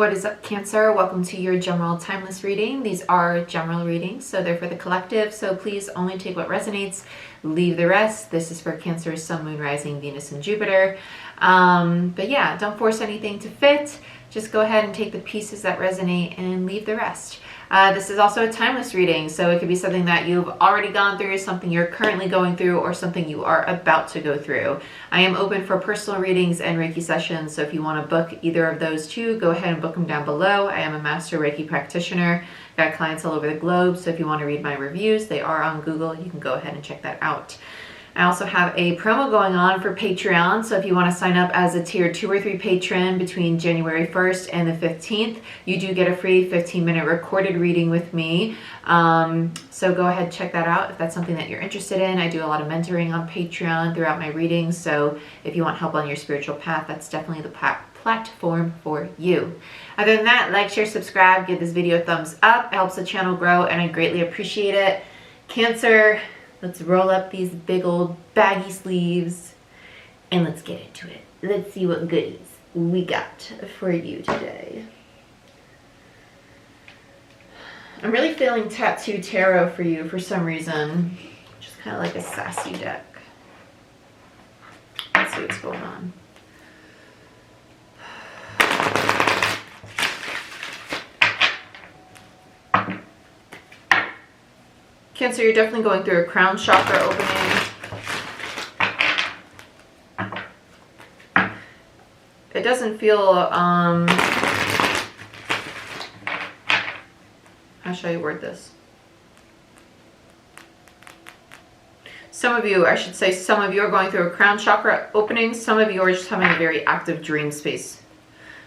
What is up, Cancer? Welcome to your general timeless reading. These are general readings, so they're for the collective, so please only take what resonates, leave the rest. This is for Cancer, Sun, Moon, Rising, Venus, and Jupiter. But yeah, don't force anything to fit. Just go ahead and take the pieces that resonate and leave the rest. This is also a timeless reading, so it could be something that you've already gone through, something you're currently going through, or something you are about to go through. I am open for personal readings and Reiki sessions, so if you want to book either of those two, go ahead and book them down below. I am a master Reiki practitioner. Got clients all over the globe, so if you want to read my reviews, they are on Google. You can go ahead and check that out. I also have a promo going on for Patreon, so if you want to sign up as a tier 2 or 3 patron between January 1st and the 15th, you do get a free 15-minute recorded reading with me. So go ahead and check that out if that's something that you're interested in. I do a lot of mentoring on Patreon throughout my readings, so if you want help on your spiritual path, that's definitely the platform for you. Other than that, like, share, subscribe, give this video a thumbs up. It helps the channel grow, and I greatly appreciate it. Cancer, let's roll up these big old baggy sleeves and let's get into it. Let's see what goodies we got for you today. I'm really feeling Tattoo Tarot for you for some reason. Just kind of like a sassy deck. Let's see what's going on. Cancer, you're definitely going through a crown chakra opening. It doesn't feel, how shall I word this? Some of you, I should say, some of you are going through a crown chakra opening. Some of you are just having a very active dream space.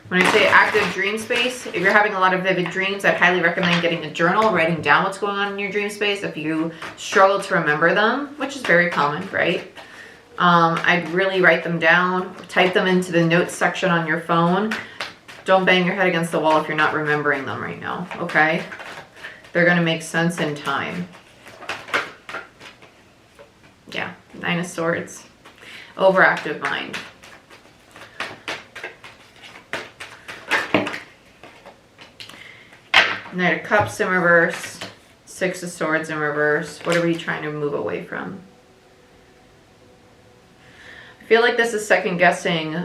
When I say active dream space, if you're having a lot of vivid dreams, I'd highly recommend getting a journal, writing down what's going on in your dream space. If you struggle to remember them, which is very common, right? I'd really write them down, type them into the notes section on your phone. Don't bang your head against the wall if you're not remembering them right now, okay? They're going to make sense in time. Yeah, 9 of Swords. Overactive mind. Knight of Cups in reverse, 6 of Swords in reverse. What are we trying to move away from? I feel like this is second guessing,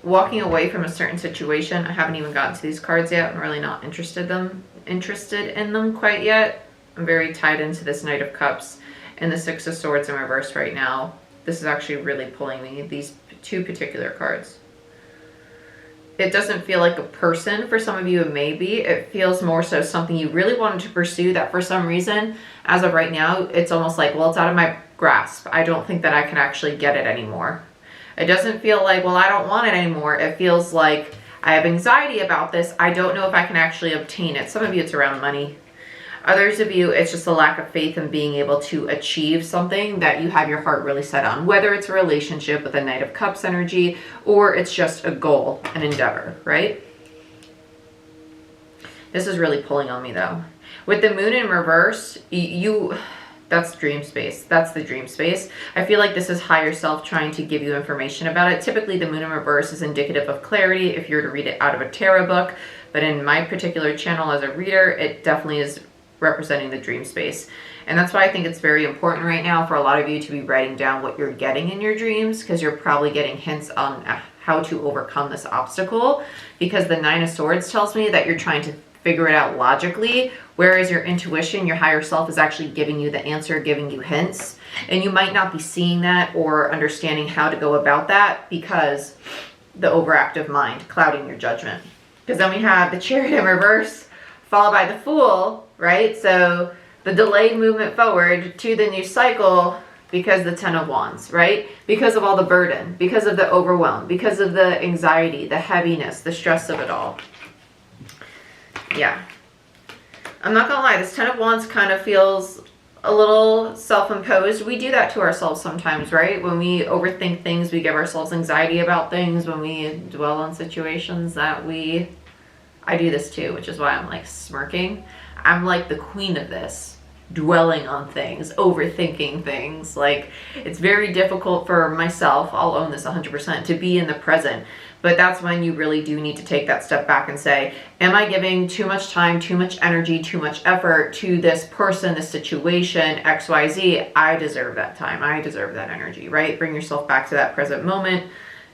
walking away from a certain situation. I haven't even gotten to these cards yet. I'm really not interested in them quite yet. I'm very tied into this Knight of Cups and the 6 of Swords in reverse right now. This is actually really pulling me, these two particular cards. It doesn't feel like a person. For some of you, it may be. It feels more so something you really wanted to pursue that for some reason, as of right now, it's almost like, well, it's out of my grasp. I don't think that I can actually get it anymore. It doesn't feel like, well, I don't want it anymore. It feels like I have anxiety about this. I don't know if I can actually obtain it. Some of you, it's around money. Others of you, it's just a lack of faith in being able to achieve something that you have your heart really set on, whether it's a relationship with a Knight of Cups energy or it's just a goal, an endeavor, right? This is really pulling on me though. With the Moon in reverse, that's dream space. That's the dream space. I feel like this is higher self trying to give you information about it. Typically, the Moon in reverse is indicative of clarity if you're to read it out of a tarot book. But in my particular channel as a reader, it definitely is representing the dream space. And that's why I think it's very important right now for a lot of you to be writing down what you're getting in your dreams, because you're probably getting hints on how to overcome this obstacle, because the 9 of Swords tells me that you're trying to figure it out logically, whereas your intuition, your higher self, is actually giving you the answer, giving you hints. And you might not be seeing that or understanding how to go about that because the overactive mind clouding your judgment. Because then we have the Chariot in reverse followed by the Fool, right? So the delayed movement forward to the new cycle because the 10 of Wands, right? Because of all the burden, because of the overwhelm, because of the anxiety, the heaviness, the stress of it all. Yeah. I'm not gonna lie, this 10 of Wands kind of feels a little self-imposed. We do that to ourselves sometimes, right? When we overthink things, we give ourselves anxiety about things, when we dwell on situations that I do this too, which is why I'm like smirking. I'm like the queen of this. dwelling on things, overthinking things. Like, it's very difficult for myself, I'll own this 100%, to be in the present. But that's when you really do need to take that step back and say, am I giving too much time, too much energy, too much effort to this person, this situation, XYZ? I deserve that time. I deserve that energy, right? Bring yourself back to that present moment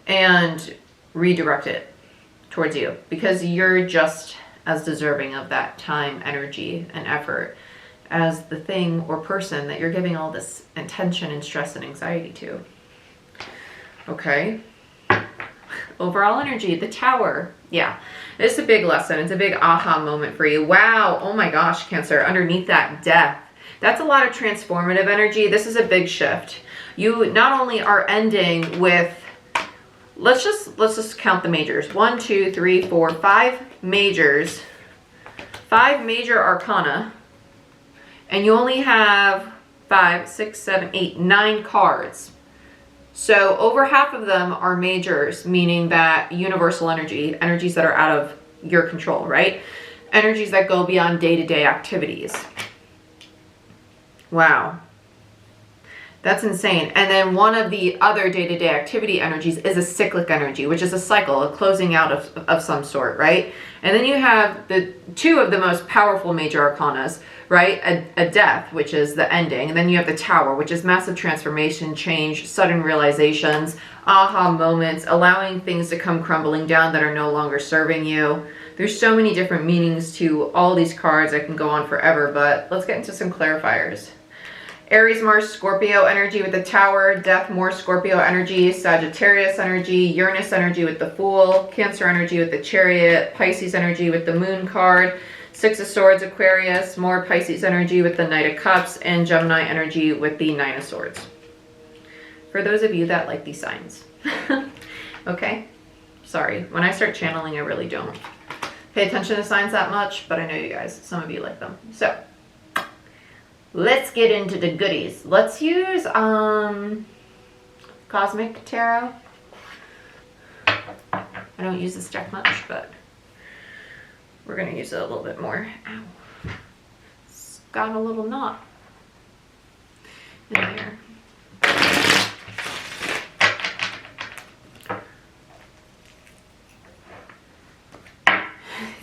and redirect it towards you, because you're just as deserving of that time, energy, and effort as the thing or person that you're giving all this attention and stress and anxiety to. Okay. Overall energy, the Tower. Yeah, it's a big lesson. It's a big aha moment for you. Wow. Oh my gosh, Cancer. Underneath that, death. That's a lot of transformative energy. This is a big shift. You not only are ending with, let's just count the majors. 1, 2, 3, 4, 5 majors. 5 major arcana. And you only have 5, 6, 7, 8, 9 cards. So over half of them are majors, meaning that universal energy, energies that are out of your control, right? Energies that go beyond day-to-day activities. Wow. That's insane. And then one of the other day-to-day activity energies is a cyclic energy, which is a cycle, a closing out of some sort, right? And then you have the 2 of the most powerful major arcanas, right? A death, which is the ending. And then you have the Tower, which is massive transformation, change, sudden realizations, aha moments, allowing things to come crumbling down that are no longer serving you. There's so many different meanings to all these cards. I can go on forever, but let's get into some clarifiers. Aries, Mars, Scorpio energy with the Tower, Death, more Scorpio energy, Sagittarius energy, Uranus energy with the Fool, Cancer energy with the Chariot, Pisces energy with the Moon card, 6 of Swords, Aquarius, more Pisces energy with the Knight of Cups, and Gemini energy with the 9 of Swords. For those of you that like these signs. Okay? Sorry. When I start channeling, I really don't pay attention to signs that much, but I know you guys, some of you like them. So, let's get into the goodies. Let's use Cosmic Tarot. I don't use this deck much, but we're going to use it a little bit more. Ow. It's got a little knot in there.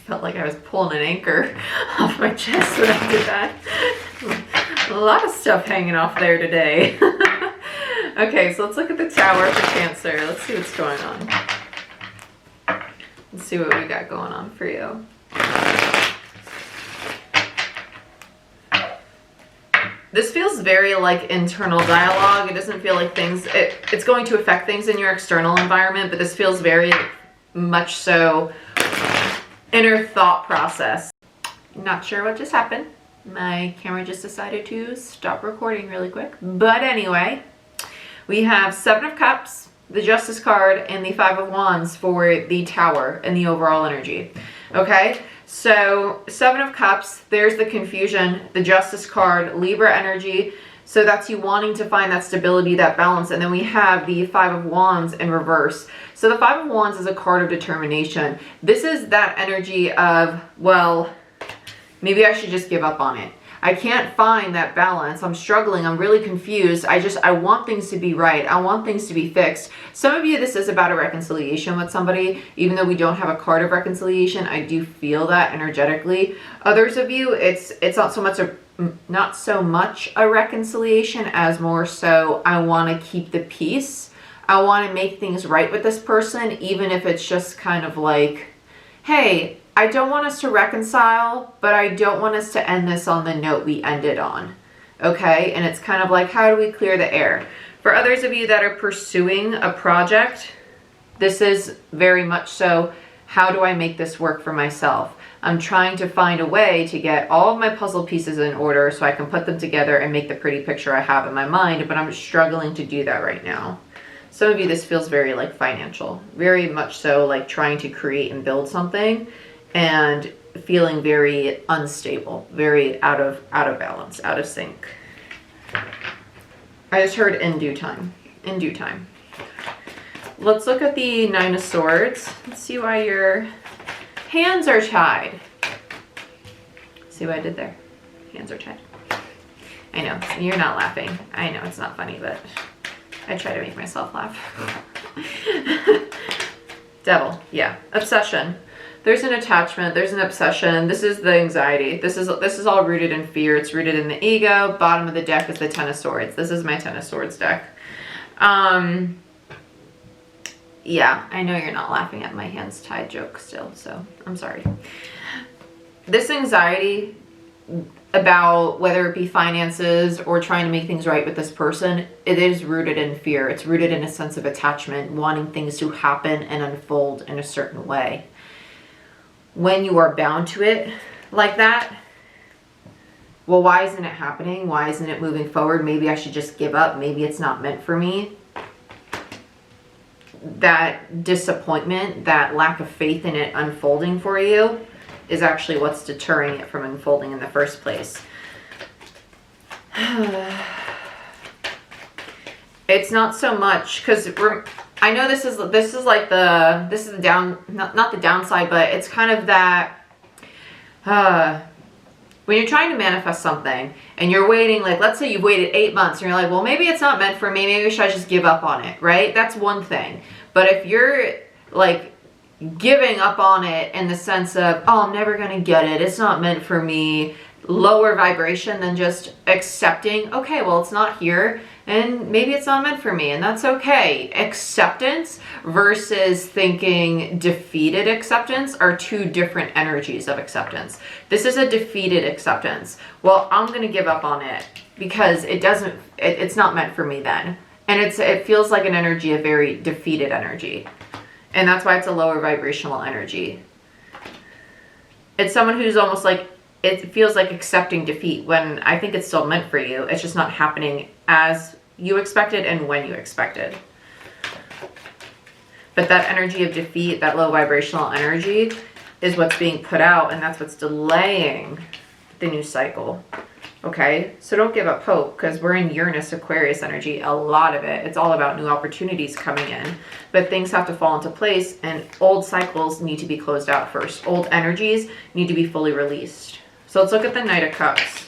Felt like I was pulling an anchor off my chest when I did that. A lot of stuff hanging off there today. Okay, so let's look at the Tower for Cancer. Let's see what's going on. Let's see what we got going on for you. This feels very like internal dialogue. It doesn't feel like things, it's going to affect things in your external environment, but this feels very much so inner thought process. Not sure what just happened. My camera just decided to stop recording really quick. But anyway, we have 7 of Cups, the Justice card, and the 5 of Wands for the Tower and the overall energy. Okay, so 7 of Cups, there's the confusion, the Justice card, Libra energy. So that's you wanting to find that stability, that balance. And then we have the 5 of Wands in reverse. So the 5 of Wands is a card of determination. This is that energy of, well, maybe I should just give up on it. I can't find that balance. I'm struggling. I'm really confused. I want things to be right. I want things to be fixed. Some of you, this is about a reconciliation with somebody. Even though we don't have a card of reconciliation, I do feel that energetically. Others of you, it's not so much a reconciliation as more so I want to keep the peace. I want to make things right with this person, even if it's just kind of like, hey, I don't want us to reconcile, but I don't want us to end this on the note we ended on. Okay? And it's kind of like, how do we clear the air? For others of you that are pursuing a project, this is very much so, how do I make this work for myself? I'm trying to find a way to get all of my puzzle pieces in order so I can put them together and make the pretty picture I have in my mind, but I'm struggling to do that right now. Some of you, this feels very like financial, very much so like trying to create and build something and feeling very unstable, very out of balance, out of sync. I just heard in due time, in due time. Let's look at the 9 of Swords. Let's see why your hands are tied. See what I did there? Hands are tied. I know, you're not laughing. I know it's not funny, but I try to make myself laugh. Devil, yeah. Obsession. There's an attachment, there's an obsession. This is the anxiety. This is all rooted in fear. It's rooted in the ego. Bottom of the deck is the Ten of Swords. This is my Ten of Swords deck. Yeah, I know you're not laughing at my hands tied joke still, so I'm sorry. This anxiety about whether it be finances or trying to make things right with this person, it is rooted in fear. It's rooted in a sense of attachment, wanting things to happen and unfold in a certain way. When you are bound to it like that, well, why isn't it happening? Why isn't it moving forward? Maybe I should just give up. Maybe it's not meant for me. That disappointment, that lack of faith in it unfolding for you is actually what's deterring it from unfolding in the first place. It's not so much because I know this is like the down, not the downside, but it's kind of that when you're trying to manifest something and you're waiting, like let's say you've waited 8 months and you're like, well, maybe it's not meant for me, maybe should I just give up on it, right? That's one thing. But if you're like giving up on it in the sense of, oh, I'm never gonna get it, it's not meant for me, lower vibration than just accepting, okay, well, it's not here and maybe it's not meant for me, and that's okay. Acceptance versus thinking defeated acceptance are two different energies of acceptance. This is a defeated acceptance. Well, I'm gonna give up on it because it's not meant for me then. And it feels like an energy, a very defeated energy. And that's why it's a lower vibrational energy. It's someone who's almost like, it feels like accepting defeat when I think it's still meant for you. It's just not happening as you expected and when you expected. But that energy of defeat, that low vibrational energy, is what's being put out, and that's what's delaying the new cycle. Okay, so don't give up hope, because we're in Uranus Aquarius energy, a lot of it. It's all about new opportunities coming in, but things have to fall into place, and old cycles need to be closed out first. Old energies need to be fully released. So let's look at the Knight of Cups.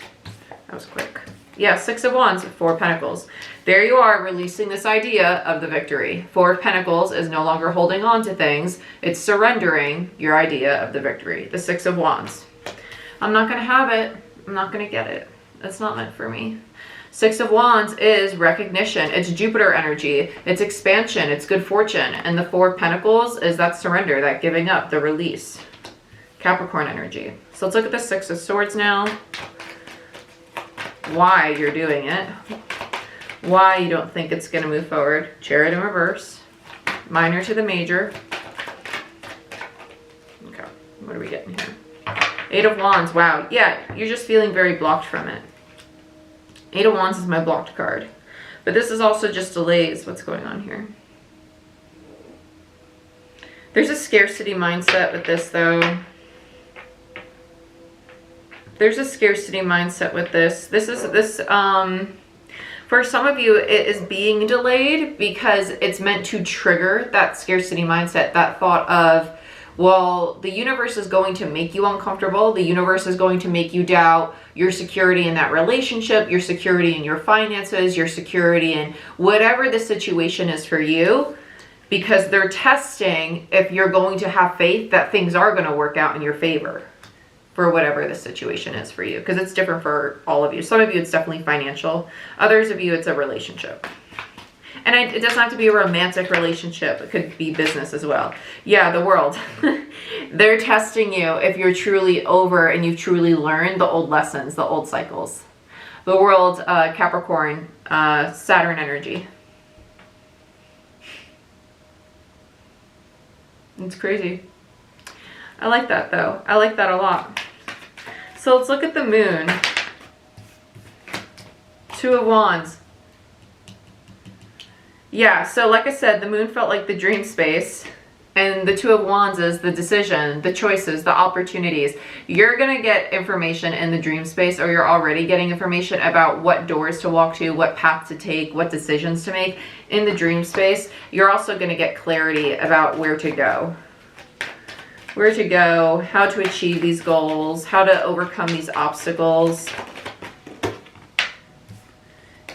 That was quick. Yeah, Six of Wands, Four of Pentacles. There you are, releasing this idea of the victory. Four of Pentacles is no longer holding on to things. It's surrendering your idea of the victory. The Six of Wands. I'm not going to have it. I'm not going to get it. It's not meant for me. Six of Wands is recognition. It's Jupiter energy. It's expansion. It's good fortune. And the Four of Pentacles is that surrender, that giving up, the release. Capricorn energy. So let's look at the Six of Swords now. Why you're doing it. Why you don't think it's going to move forward. Chariot in reverse. Minor to the major. Okay, what are we getting here? Eight of Wands. Wow. Yeah, you're just feeling very blocked from it. Eight of Wands is my blocked card. But this is also just delays. What's going on here? There's a scarcity mindset with this, though. There's a scarcity mindset with this. For some of you, it is being delayed because it's meant to trigger that scarcity mindset, that thought of, well, the universe is going to make you uncomfortable. The universe is going to make you doubt your security in that relationship, your security in your finances, your security in whatever the situation is for you, because they're testing if you're going to have faith that things are going to work out in your favor for whatever the situation is for you, because it's different for all of you. Some of you, it's definitely financial. Others of you, it's a relationship. And it doesn't have to be a romantic relationship. It could be business as well. Yeah, the world. They're testing you if you're truly over and you've truly learned the old lessons, the old cycles. The world, Capricorn, Saturn energy. It's crazy. I like that, though. I like that a lot. So let's look at the moon. Two of Wands. Yeah, so like I said, the moon felt like the dream space, and the Two of Wands is the decision, the choices, the opportunities. You're going to get information in the dream space, or you're already getting information about what doors to walk to, what path to take, what decisions to make in the dream space. You're also going to get clarity about where to go. Where to go, how to achieve these goals, how to overcome these obstacles.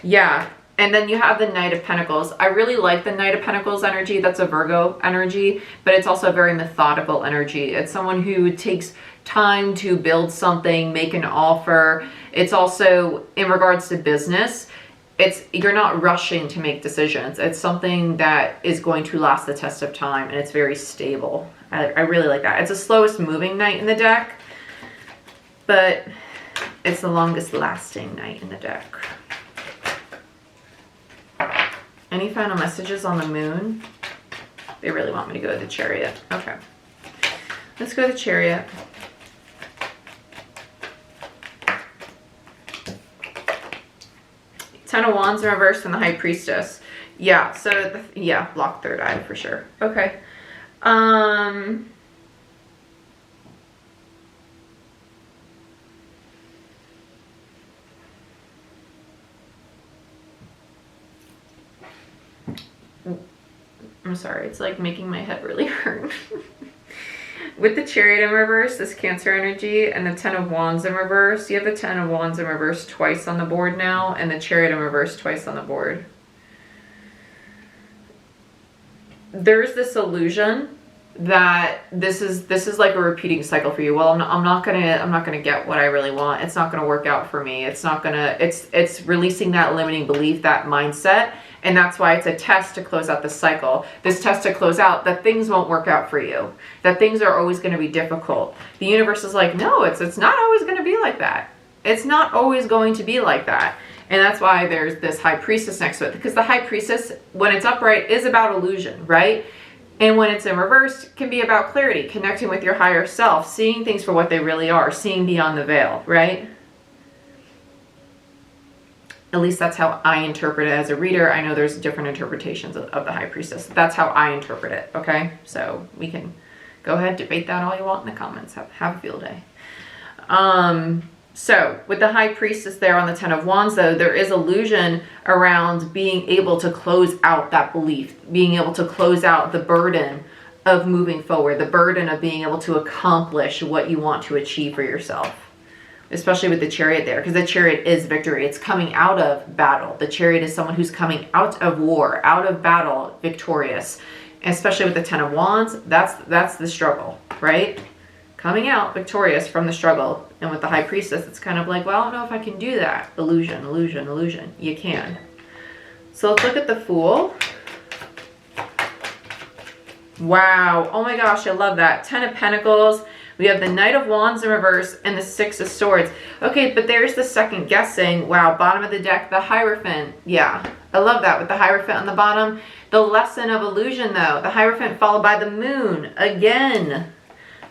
Yeah. And then you have the Knight of Pentacles. I really like the Knight of Pentacles energy. That's a Virgo energy, but it's also a very methodical energy. It's someone who takes time to build something, make an offer. It's also in regards to business. You're not rushing to make decisions. It's something that is going to last the test of time, and it's very stable. I really like that. It's the slowest moving Knight in the deck, but it's the longest lasting Knight in the deck. Any final messages on the Moon? They really want me to go to the Chariot. Okay. Let's go to the Chariot. Ten of Wands in reverse and the High Priestess. Yeah, so, yeah, block third eye for sure. Okay. I'm sorry, it's like making my head really hurt. With the Chariot in reverse, this Cancer energy, and the Ten of Wands in reverse, you have the Ten of Wands in reverse twice on the board now, and the Chariot in reverse twice on the board. There's this illusion that this is like a repeating cycle for you. Well, I'm not gonna get what I really want. It's not gonna work out for me. It's releasing that limiting belief, that mindset. And that's why it's a test to close out the cycle. This test to close out that things won't work out for you, that things are always going to be difficult. The universe is like, no, it's not always going to be like that. It's not always going to be like that. And that's why there's this High Priestess next to it, because the High Priestess, when it's upright, is about illusion, right? And when it's in reverse, it can be about clarity, connecting with your higher self, seeing things for what they really are, seeing beyond the veil, right? At least that's how I interpret it as a reader. I know there's different interpretations of the High Priestess. That's how I interpret it, okay? So we can go ahead, debate that all you want in the comments. Have a field day. So with the High Priestess there on the Ten of Wands, though, there is illusion around being able to close out that belief, being able to close out the burden of moving forward, the burden of being able to accomplish what you want to achieve for yourself. Especially with the Chariot there, because the Chariot is victory. It's coming out of battle. The Chariot is someone who's coming out of war, out of battle, victorious. And especially with the Ten of Wands, that's the struggle, right? Coming out victorious from the struggle. And with the High Priestess, it's kind of like, well, I don't know if I can do that. Illusion, illusion, illusion. You can. So let's look at the Fool. Wow. Oh my gosh, I love that. Ten of Pentacles. We have the Knight of Wands in reverse and the Six of Swords. Okay, but there's the second guessing. Wow, bottom of the deck, the Hierophant. Yeah, I love that with the Hierophant on the bottom. The lesson of illusion, though. The Hierophant followed by the Moon. Again,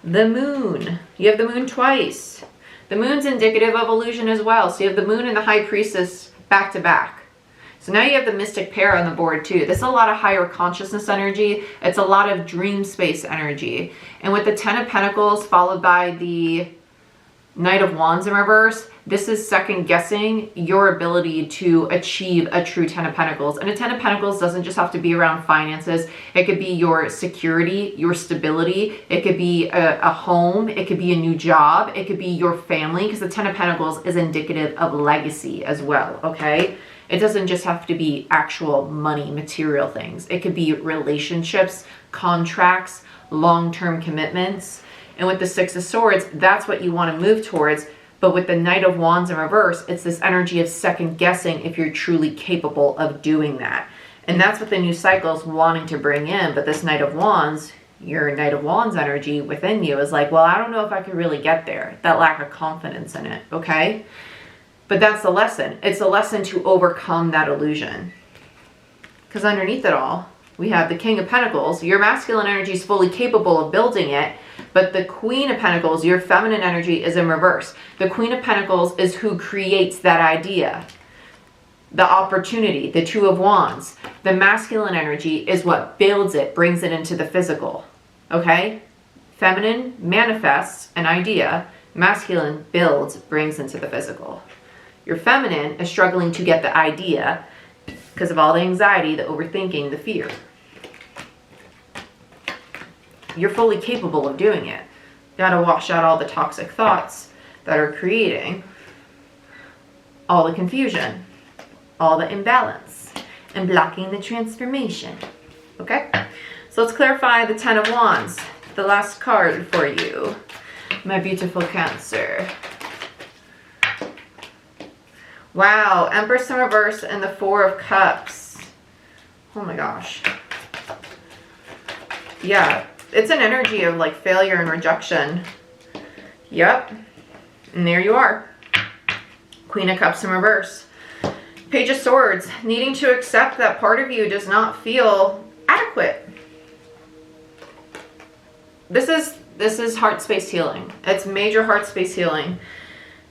the Moon. You have the Moon twice. The Moon's indicative of illusion as well. So you have the Moon and the High Priestess back to back. So now you have the Mystic Pair on the board too. This is a lot of higher consciousness energy. It's a lot of dream space energy. And with the Ten of Pentacles followed by the Knight of Wands in reverse, this is second guessing your ability to achieve a true Ten of Pentacles. And a Ten of Pentacles doesn't just have to be around finances. It could be your security, your stability. It could be a home. It could be a new job. It could be your family, because the Ten of Pentacles is indicative of legacy as well, okay? It doesn't just have to be actual money, material things. It could be relationships, contracts, long-term commitments. And with the Six of Swords, that's what you want to move towards. But with the Knight of Wands in reverse, it's this energy of second guessing if you're truly capable of doing that. And that's what the new cycle is wanting to bring in. But this Knight of Wands, your Knight of Wands energy within you is like, well, I don't know if I could really get there. That lack of confidence in it, okay? But that's the lesson. It's a lesson to overcome that illusion. Because underneath it all, we have the King of Pentacles. Your masculine energy is fully capable of building it, but the Queen of Pentacles, your feminine energy, is in reverse. The Queen of Pentacles is who creates that idea, the opportunity, the Two of Wands. The masculine energy is what builds it, brings it into the physical, okay? Feminine manifests an idea. Masculine builds, brings into the physical. Your feminine is struggling to get the idea because of all the anxiety, the overthinking, the fear. You're fully capable of doing it. You gotta wash out all the toxic thoughts that are creating all the confusion. all the imbalance and blocking the transformation. Okay, so let's clarify the 10 of Wands, the last card for you, my beautiful Cancer. Wow, Empress in reverse and the 4 of Cups. Oh my gosh. Yeah, it's an energy of like failure and rejection. Yep, and there you are. Queen of Cups in reverse. Page of Swords, needing to accept that part of you does not feel adequate. This is heart space healing. It's major heart space healing.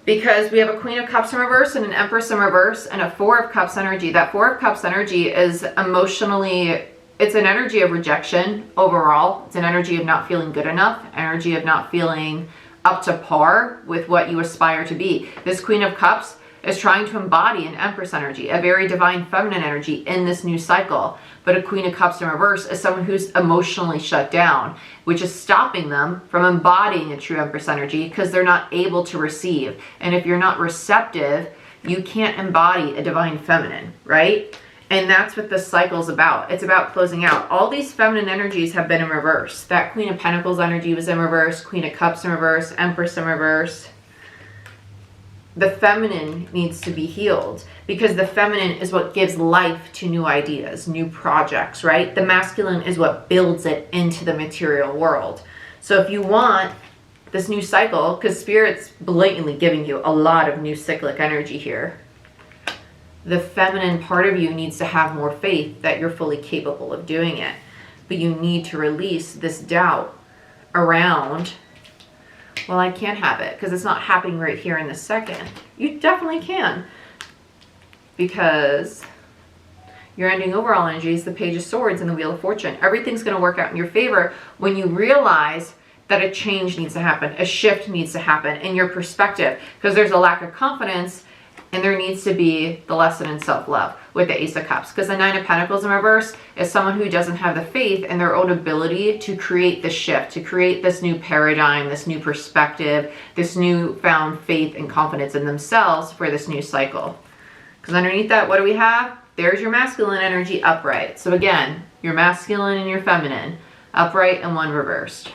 Because we have a Queen of Cups in reverse and an Empress in reverse and a 4 of Cups energy. That 4 of Cups energy is emotionally, it's an energy of rejection overall. It's an energy of not feeling good enough, energy of not feeling up to par with what you aspire to be. This Queen of Cups is trying to embody an Empress energy, a very divine feminine energy in this new cycle. But a Queen of Cups in reverse is someone who's emotionally shut down, which is stopping them from embodying a true Empress energy because they're not able to receive. And if you're not receptive, you can't embody a divine feminine, right? And that's what this cycle is about. It's about closing out. All these feminine energies have been in reverse. That Queen of Pentacles energy was in reverse, Queen of Cups in reverse, Empress in reverse. The feminine needs to be healed because the feminine is what gives life to new ideas, new projects, right? The masculine is what builds it into the material world. So if you want this new cycle, because Spirit's blatantly giving you a lot of new cyclic energy here, the feminine part of you needs to have more faith that you're fully capable of doing it. But you need to release this doubt around, well, I can't have it because it's not happening right here in this second. You definitely can, because your ending overall energy is the Page of Swords and the Wheel of Fortune. Everything's going to work out in your favor when you realize that a change needs to happen, a shift needs to happen in your perspective, because there's a lack of confidence and there needs to be the lesson in self-love with the Ace of Cups. Because the Nine of Pentacles in reverse is someone who doesn't have the faith in their own ability to create the shift, to create this new paradigm, this new perspective, this newfound faith and confidence in themselves for this new cycle. Because underneath that, what do we have? There's your masculine energy upright. So again, your masculine and your feminine, upright and one reversed.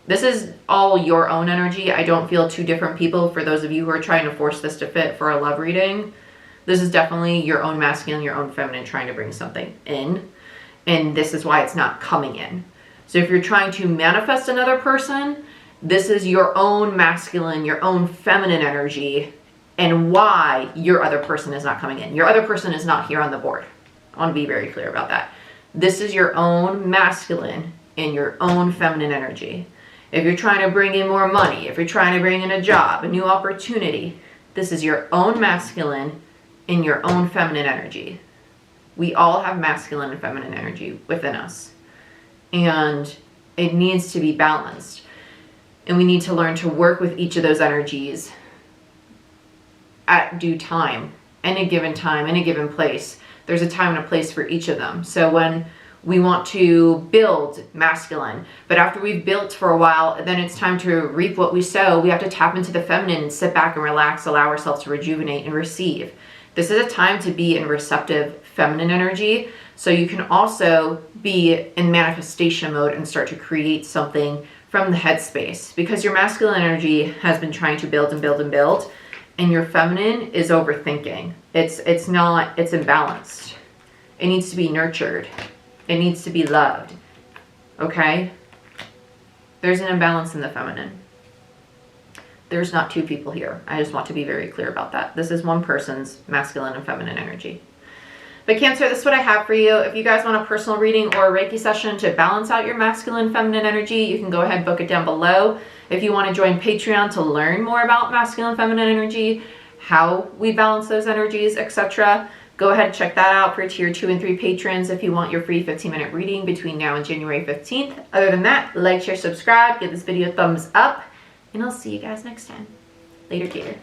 This is all your own energy. I don't feel two different people for those of you who are trying to force this to fit for a love reading. This is definitely your own masculine, your own feminine trying to bring something in. And this is why it's not coming in. So if you're trying to manifest another person, this is your own masculine, your own feminine energy, and why your other person is not coming in. Your other person is not here on the board. I want to be very clear about that. This is your own masculine and your own feminine energy. If you're trying to bring in more money, if you're trying to bring in a job, a new opportunity, this is your own masculine and your own feminine energy. We all have masculine and feminine energy within us. And it needs to be balanced. And we need to learn to work with each of those energies at due time, in a given place. There's a time and a place for each of them. So when we want to build masculine, but after we've built for a while, then it's time to reap what we sow. We have to tap into the feminine and sit back and relax, allow ourselves to rejuvenate and receive. This is a time to be in receptive feminine energy, so you can also be in manifestation mode and start to create something from the headspace, because your masculine energy has been trying to build and build and build, and your feminine is overthinking. It's imbalanced. It needs to be nurtured. It needs to be loved, okay? There's an imbalance in the feminine. There's not two people here. I just want to be very clear about that. This is one person's masculine and feminine energy. But Cancer, this is what I have for you. If you guys want a personal reading or a Reiki session to balance out your masculine, feminine energy, you can go ahead and book it down below. If you want to join Patreon to learn more about masculine, feminine energy, how we balance those energies, etc., go ahead and check that out for tier 2 and 3 patrons if you want your free 15-minute reading between now and January 15th. Other than that, like, share, subscribe, give this video a thumbs up, and I'll see you guys next time. Later, Gator.